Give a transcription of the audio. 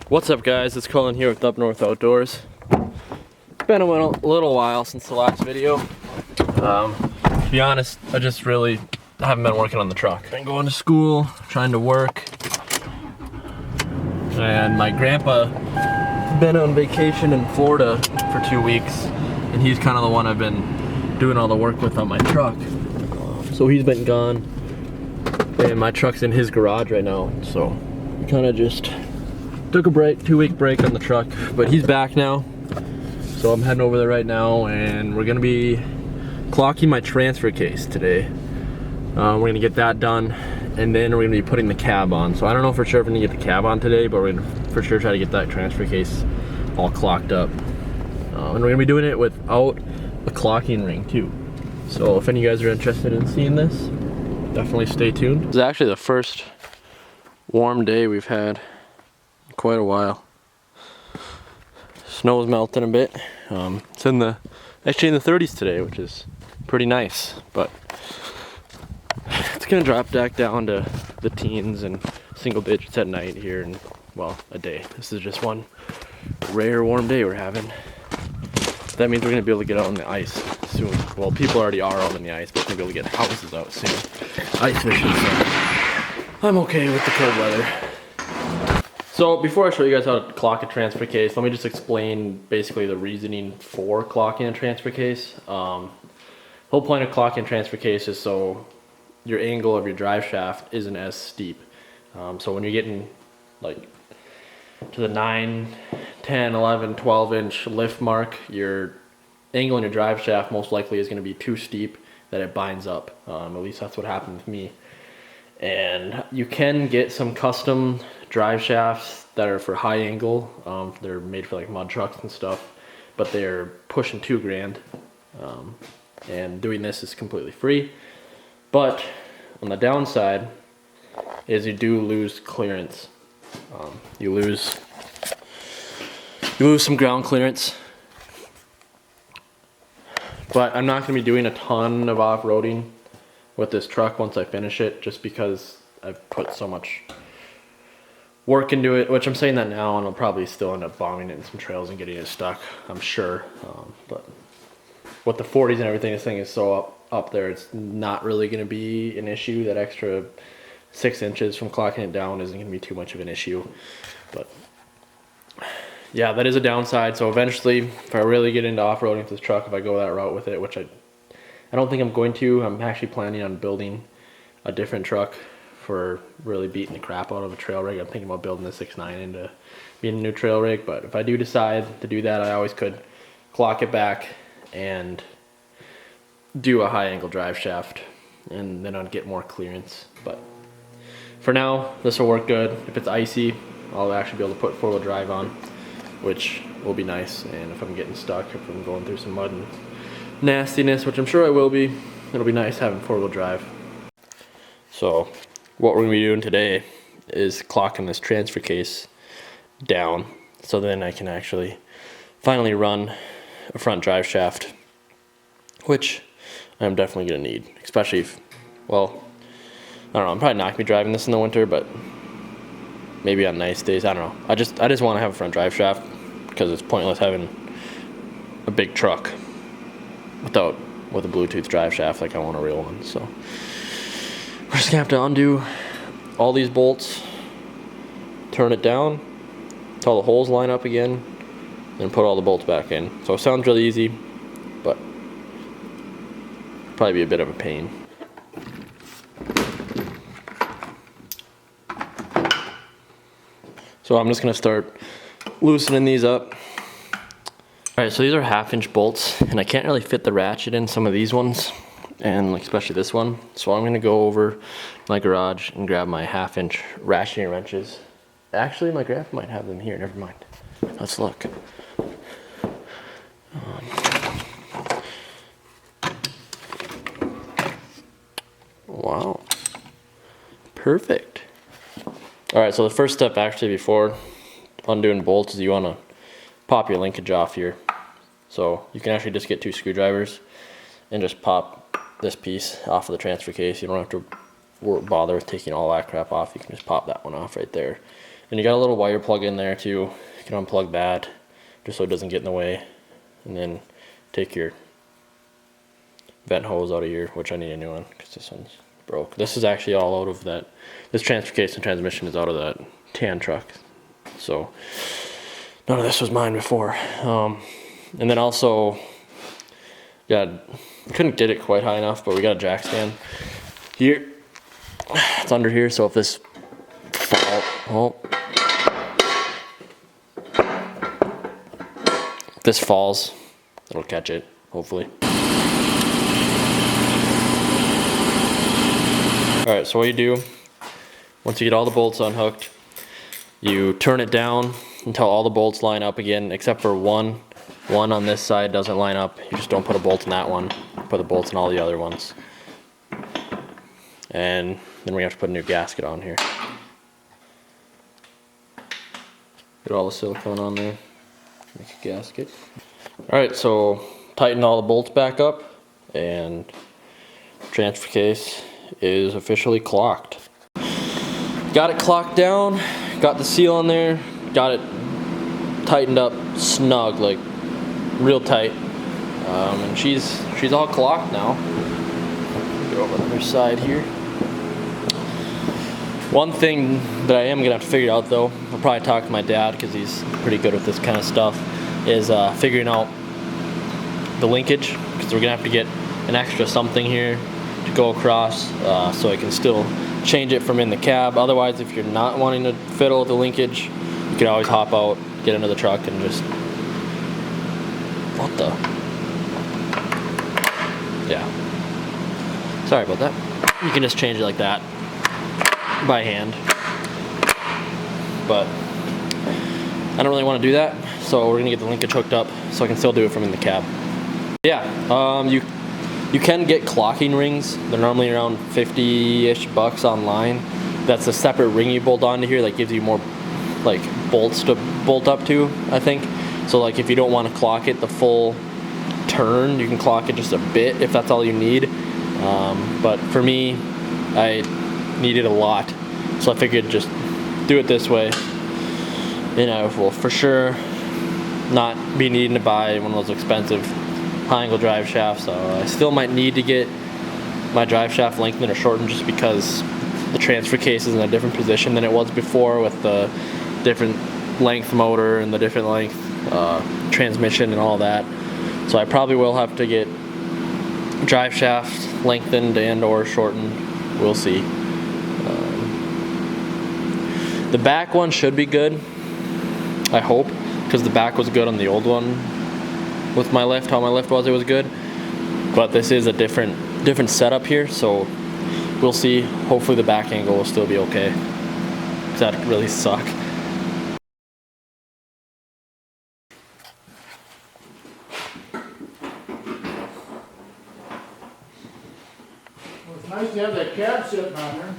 What's up, guys? It's Colin here with UpNorthOutdoors. It's been a little while since the last video. To be honest, I just really haven't been working on the truck. Been going to school, trying to work, and my grandpa been on vacation in Florida for 2 weeks, and he's kind of the one I've been doing all the work with on my truck. So he's been gone, and my truck's in his garage right now. So we kind of just took a break, 2-week break on the truck, but he's back now. So I'm heading over there right now, and we're gonna be clocking my transfer case today. We're gonna get that done, and then we're gonna be putting the cab on. So I don't know for sure if we're gonna get the cab on today, but we're gonna for sure try to get that transfer case all clocked up. And we're gonna be doing it without a clocking ring too. So if any of you guys are interested in seeing this, definitely stay tuned. This is actually the first warm day we've had in quite a while. Snow's melting a bit. It's actually in the 30s today, which is pretty nice, but it's gonna drop back down to the teens and single digits at night here in, well, a day. This is just one rare warm day we're having. That means we're gonna be able to get out on the ice soon. Well, people already are out on the ice, but we're gonna be able to get houses out soon. Ice fishing, so I'm okay with the cold weather. So before I show you guys how to clock a transfer case, let me just explain basically the reasoning for clocking a transfer case. Whole point of clocking a transfer case is so your angle of your drive shaft isn't as steep. So when you're getting like to the 9, 10, 11, 12 inch lift mark, your angle in your drive shaft most likely is going to be too steep that it binds up. At least that's what happened with me. And you can get some custom drive shafts that are for high angle. They're made for like mud trucks and stuff, but they're pushing $2,000. And doing this is completely free. But on the downside is you do lose clearance. You lose some ground clearance. But I'm not going to be doing a ton of off-roading with this truck once I finish it, just because I've put so much work into it, which I'm saying that now, and I'll probably still end up bombing it in some trails and getting it stuck, I'm sure. But with the 40s and everything, this thing is so up there, it's not really going to be an issue. That extra 6 inches from clocking it down isn't going to be too much of an issue. But yeah, that is a downside. So eventually, if I really get into off-roading with this truck, if I go that route with it, which I don't think I'm going to, I'm actually planning on building a different truck for really beating the crap out of a trail rig. I'm thinking about building the 6.9 into being a new trail rig, but if I do decide to do that, I always could clock it back and do a high angle drive shaft, and then I'd get more clearance. But for now, this will work good. If it's icy, I'll actually be able to put 4-wheel drive on, which will be nice. And if I'm getting stuck, if I'm going through some mud and nastiness, which I'm sure I will be, it'll be nice having 4-wheel drive. So what we're gonna be doing today is clocking this transfer case down, so then I can actually finally run a front drive shaft, which I'm definitely gonna need, especially if, well, I don't know, I'm probably not gonna be driving this in the winter, but maybe on nice days, I don't know. I just want to have a front drive shaft, because it's pointless having a big truck with a Bluetooth drive shaft. Like, I want a real one. So we're just gonna have to undo all these bolts, turn it down till the holes line up again, and put all the bolts back in. So it sounds really easy, but probably be a bit of a pain. So I'm just gonna start loosening these up. Alright, so these are 1/2-inch bolts, and I can't really fit the ratchet in some of these ones, and like especially this one. So I'm gonna go over my garage and grab my 1/2-inch ratcheting wrenches. Actually, my grandpa might have them here, never mind. Let's look. Wow. Perfect. Alright, so the first step actually before undoing bolts is you want to pop your linkage off here. So you can actually just get 2 screwdrivers and just pop this piece off of the transfer case. You don't have to bother with taking all that crap off. You can just pop that one off right there. And you got a little wire plug in there too. You can unplug that just so it doesn't get in the way. And then take your vent hose out of here, which I need a new one because this one's broke. This is actually all out of that. This transfer case and transmission is out of that tan truck. So none of this was mine before. And then also, couldn't get it quite high enough, but we got a jack stand here. It's under here, so if this if this falls, it'll catch it, hopefully. Alright, so what you do, once you get all the bolts unhooked, you turn it down until all the bolts line up again, except for one. One on this side doesn't line up. You just don't put a bolt in that one. Put the bolts in all the other ones. And then we have to put a new gasket on here. Get all the silicone on there. Make a gasket. Alright, so tighten all the bolts back up, and transfer case is officially clocked. Got it clocked down, got the seal on there, got it tightened up snug, like real tight. And she's all clocked now. Go over on the other side here. One thing that I am gonna have to figure out though, I'll probably talk to my dad because he's pretty good with this kind of stuff, is figuring out the linkage, because we're gonna have to get an extra something here to go across so I can still change it from in the cab. Otherwise, if you're not wanting to fiddle with the linkage, you can always hop out, get into the truck, and just sorry about that. You can just change it like that by hand, but I don't really want to do that, so we're gonna get the linkage hooked up so I can still do it from in the cab. Yeah, you can get clocking rings. They're normally around 50-ish bucks online. That's a separate ring you bolt onto here that gives you more like bolts to bolt up to, I think. So like if you don't want to clock it the full turn, you can clock it just a bit if that's all you need. But for me, I needed a lot, so I figured just do it this way. You know, will for sure not be needing to buy one of those expensive high angle drive shafts. So I still might need to get my drive shaft lengthened or shortened just because the transfer case is in a different position than it was before with the different length motor and the different length transmission and all that. So I probably will have to get drive shaft lengthened and or shortened. We'll see. The back one should be good, I hope, because the back was good on the old one with my lift. How my lift was, it was good. But this is a different setup here, so we'll see. Hopefully the back angle will still be okay, because that'd really suck. Well, it's nice to have that cab sitting on there.